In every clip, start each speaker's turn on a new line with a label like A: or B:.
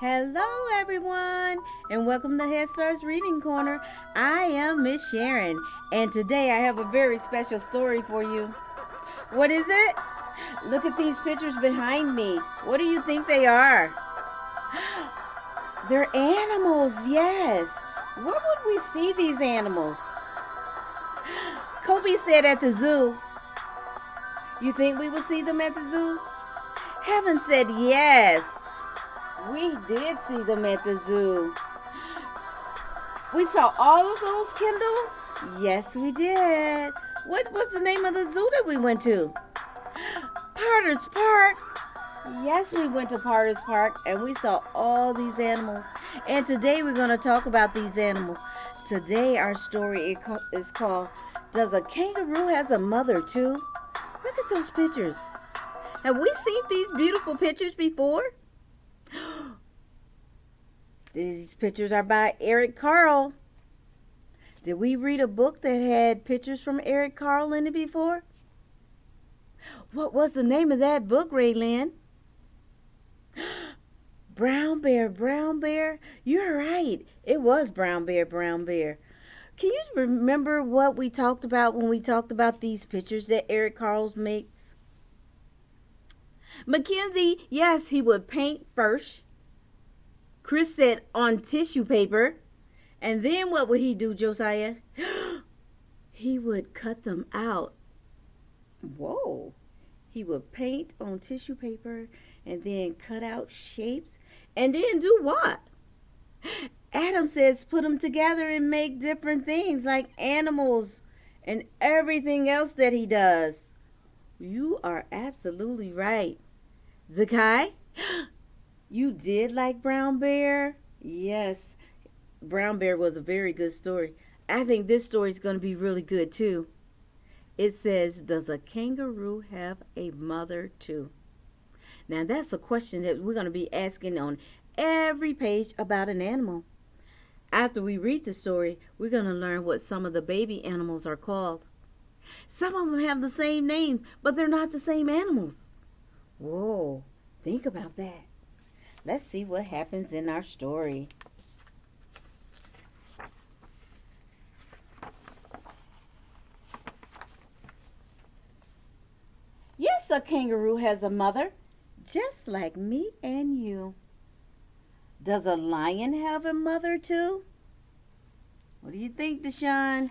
A: Hello, everyone, and welcome to Head Start's Reading Corner. I am Miss Sharon, and today I have a very special story for you. What is it? Look at these pictures behind me. What do you think they are? They're animals, yes. Where would we see these animals? Kobe said at the zoo. You think we will see them at the zoo? Heaven said yes. We did see them at the zoo. We saw all of those, Kendall? Yes, we did. What was the name of the zoo that we went to? Potter's Park. Yes, we went to Potter's Park and we saw all these animals. And today we're going to talk about these animals. Today our story is called Does a Kangaroo Has a Mother Too? Look at those pictures. Have we seen these beautiful pictures before? These pictures are by Eric Carle. Did we read a book that had pictures from Eric Carle in it before? What was the name of that book, Raylyn? Brown Bear, Brown Bear. You're right. It was Brown Bear, Brown Bear. Can you remember what we talked about when we talked about these pictures that Eric Carle makes? Mackenzie, yes, he would paint first. Chris said on tissue paper. And then what would he do, Josiah? He would cut them out. Whoa. He would paint on tissue paper and then cut out shapes. And then do what? Adam says put them together and make different things like animals and everything else that he does. You are absolutely right. Zakai, you did like Brown Bear? Yes, Brown Bear was a very good story. I think this story is going to be really good too. It says, does a kangaroo have a mother too? Now that's a question that we're going to be asking on every page about an animal. After we read the story, we're going to learn what some of the baby animals are called. Some of them have the same names, but they're not the same animals. Whoa, think about that. Let's see what happens in our story. Yes, a kangaroo has a mother, just like me and you. Does a lion have a mother too? What do you think, Deshaun?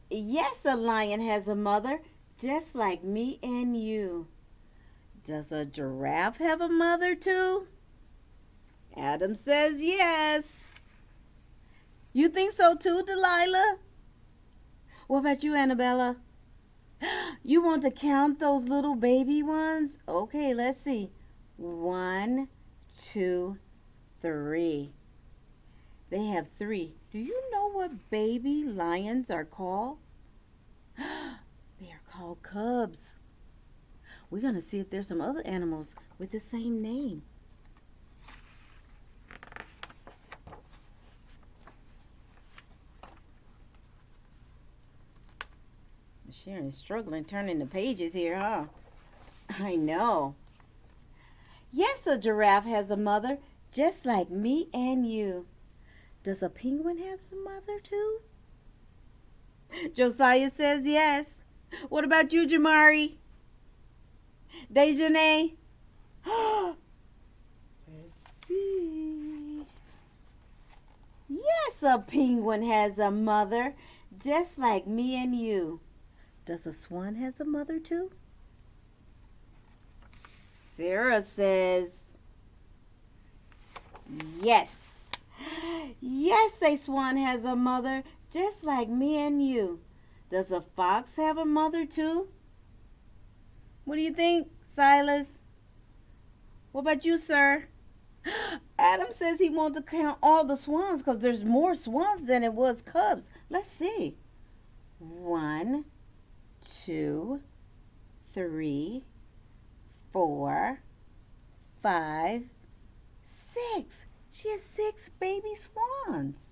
A: Yes, a lion has a mother, just like me and you. Does a giraffe have a mother too? Adam says yes. You think so too, Delilah? What about you, Annabella? You want to count those little baby ones? Okay, let's see. 1, 2, 3. They have 3. Do you know what baby lions are called? They are called cubs. We're going to see if there's some other animals with the same name. Sharon is struggling turning the pages here, huh? I know. Yes, a giraffe has a mother, just like me and you. Does a penguin have a mother too? Josiah says yes. What about you, Jamari? Dejanay? Let's see. Yes, a penguin has a mother, just like me and you. Does a swan has a mother too? Sarah says yes. Yes, a swan has a mother, just like me and you. Does a fox have a mother too? What do you think, Silas? What about you, sir? Adam says he wants to count all the swans because there's more swans than it was cubs. Let's see. 1, 2, 3, 4, 5, 6. She has 6 baby swans.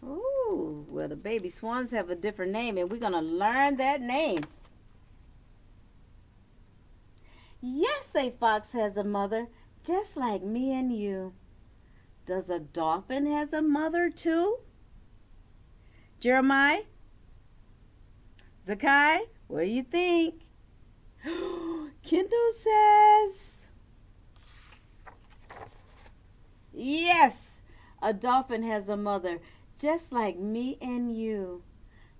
A: Ooh, well, the baby swans have a different name, and we're going to learn that name. Yes, a fox has a mother, just like me and you. Does a dolphin has a mother too? Jeremiah? Zakai? What do you think? Kendall says, yes, a dolphin has a mother, just like me and you.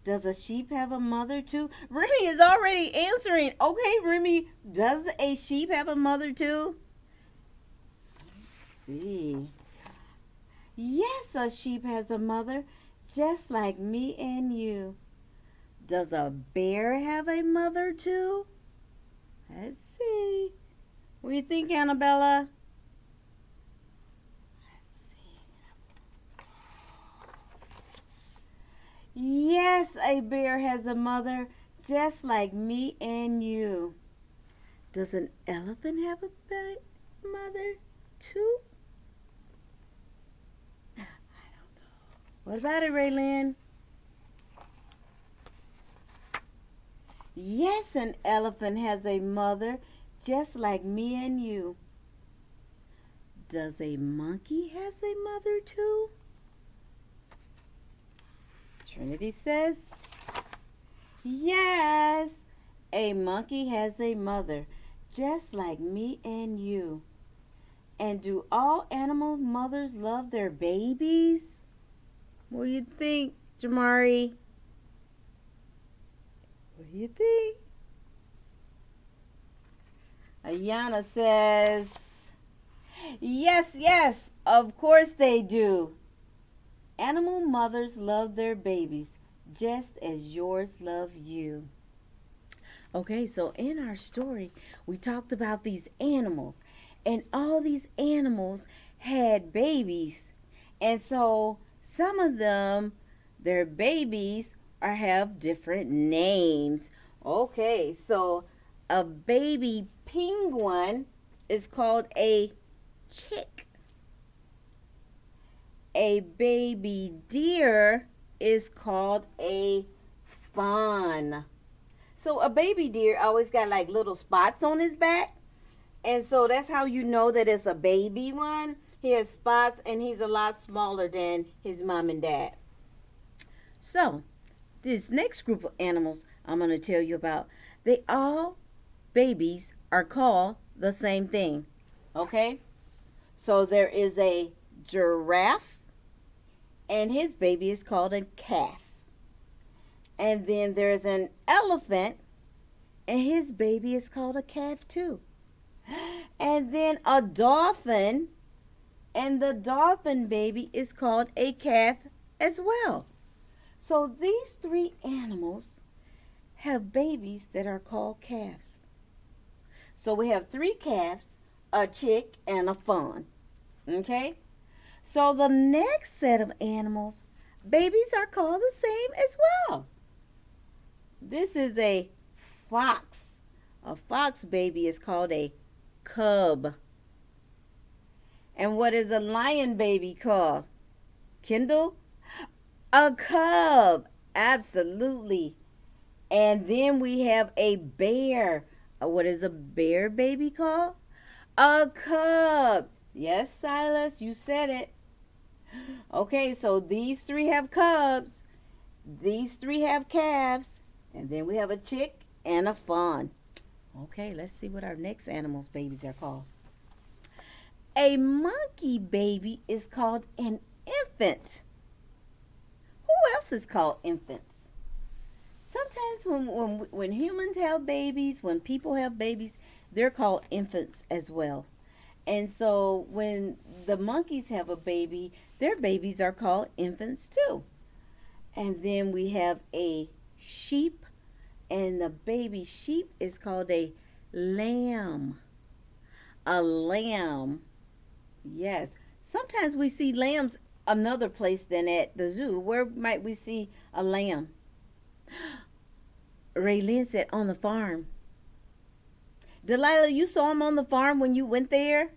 A: Does a sheep have a mother too? Remy is already answering. Okay, Remy, does a sheep have a mother too? Let's see. Yes, a sheep has a mother, just like me and you. Does a bear have a mother too? Let's see. What do you think, Annabella? Let's see. Yes, a bear has a mother, just like me and you. Does an elephant have a mother too? I don't know. What about it, Raylyn? Yes, an elephant has a mother, just like me and you. Does a monkey has a mother too? Trinity says, yes, a monkey has a mother, just like me and you. And do all animal mothers love their babies? What do you think, Jamari? What do you think? Ayana says, yes, of course they do. Animal mothers love their babies just as yours love you. Okay, so in our story, we talked about these animals, and all these animals had babies. And so some of them, their babies have different names. Okay, so a baby penguin is called a chick. A baby deer is called a fawn. So a baby deer always got like little spots on his back. And so that's how you know that it's a baby one. He has spots and he's a lot smaller than his mom and dad. So this next group of animals I'm going to tell you about, they all babies are called the same thing. Okay? So there is a giraffe, and his baby is called a calf. And then there's an elephant, and his baby is called a calf too. And then a dolphin, and the dolphin baby is called a calf as well. So these three animals have babies that are called calves. So we have three calves, a chick, and a fawn. Okay? So the next set of animals, babies are called the same as well. This is a fox. A fox baby is called a cub. And what is a lion baby called? Kendall? A cub. Absolutely. And then we have a bear. What is a bear baby called? A cub. Yes, Silas, you said it. Okay, so these three have cubs, these three have calves, and then we have a chick and a fawn. Okay, let's see what our next animal's babies are called. A monkey baby is called an infant. Who else is called infants? Sometimes when humans have babies, when people have babies, they're called infants as well. And so when the monkeys have a baby, their babies are called infants too. And then we have a sheep, and the baby sheep is called a lamb. A lamb. Yes. Sometimes we see lambs another place than at the zoo. Where might we see a lamb? Raylene said on the farm. Delilah, you saw them on the farm when you went there?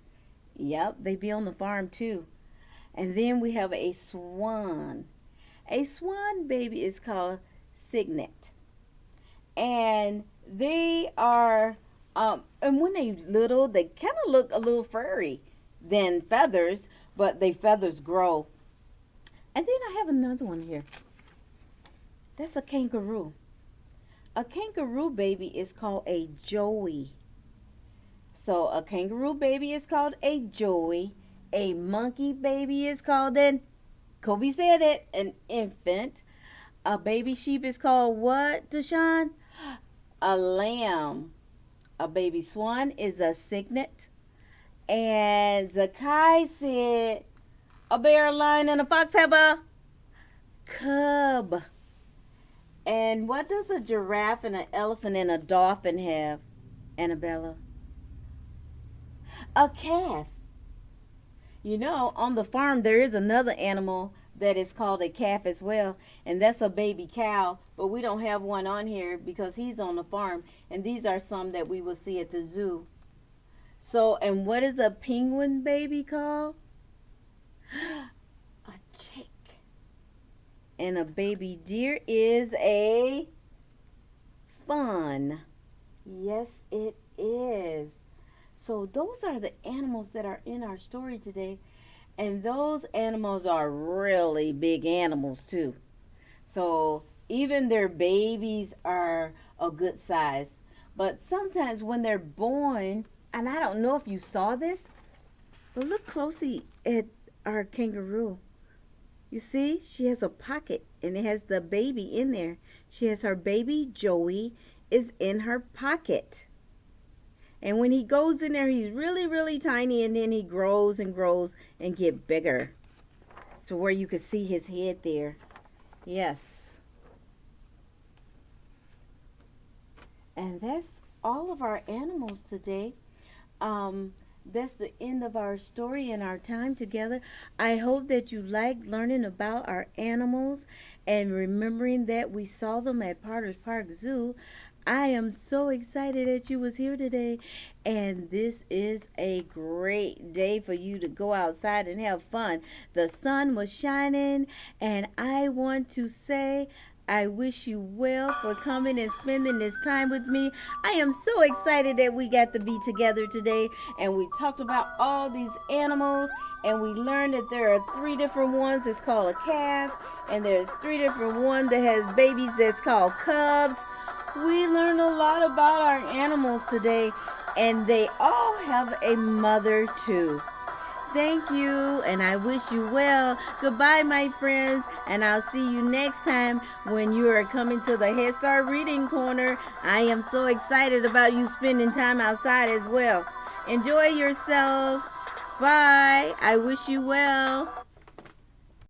A: Yep, they be on the farm too. And then we have a swan. A swan baby is called cygnet. And they are And when they little, they kind of look a little furry than feathers, but they feathers grow. And then I have another one here. That's a kangaroo. A kangaroo baby is called a joey. So a kangaroo baby is called a joey. A monkey baby is called an, Kobe said it, an infant. A baby sheep is called what, Deshaun? A lamb. A baby swan is a cygnet. And Zakai said a bear, a lion, and a fox have a cub. And what does a giraffe and an elephant and a dolphin have, Annabella? A calf. You know, on the farm there is another animal that is called a calf as well, and that's a baby cow, but we don't have one on here because he's on the farm, and these are some that we will see at the zoo. So, and what is a penguin baby called? A chick. And a baby deer is a fawn. Yes, it is. So those are the animals that are in our story today. And those animals are really big animals too. So even their babies are a good size. But sometimes when they're born, and I don't know if you saw this, but look closely at our kangaroo. You see, she has a pocket and it has the baby in there. She has her baby, Joey, is in her pocket. And when he goes in there, he's really, really tiny, and then he grows and grows and get bigger to where you can see his head there. Yes. And that's all of our animals today. That's the end of our story and our time together. I hope that you liked learning about our animals and remembering that we saw them at Potter's Park Zoo. I am so excited that you was here today, and this is a great day for you to go outside and have fun. The sun was shining, and I want to say I wish you well for coming and spending this time with me. I am so excited that we got to be together today, and we talked about all these animals, and we learned that there are 3 different ones that's called a calf, and there's 3 different ones that has babies that's called cubs. We learned a lot about our animals today, and they all have a mother too. Thank you, and I wish you well. Goodbye, my friends, and I'll see you next time when you are coming to the Head Start Reading Corner. I am so excited about you spending time outside as well. Enjoy yourself. Bye. I wish you well.